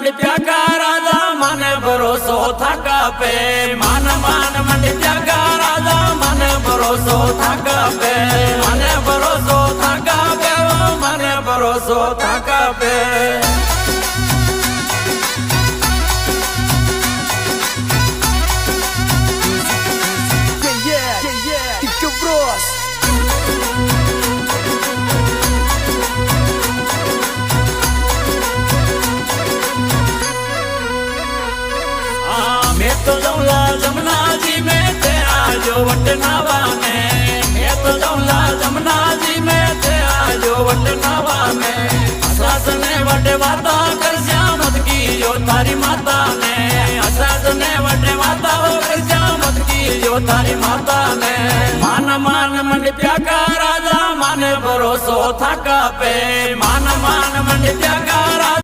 मंडप्या का राजा मन भरोसो थका पे मान मंडप्या का राजा मन भरोसो थका पे मन भरोसो थका पे मन भरोसो थका पे मैं तो जाऊंला जमुना जी में तेरा जो वट नावा में मैं तो जाऊंला जमुना जी में तेरा जो वट नावा में सास ने वटे वाता कर श्यामत की जो तारी माता ने सास ने वटे वाता कर श्यामत की जो तारी माता ने मान मंडप्या का राजा मन भरोसो थका पे मान मंडप्या का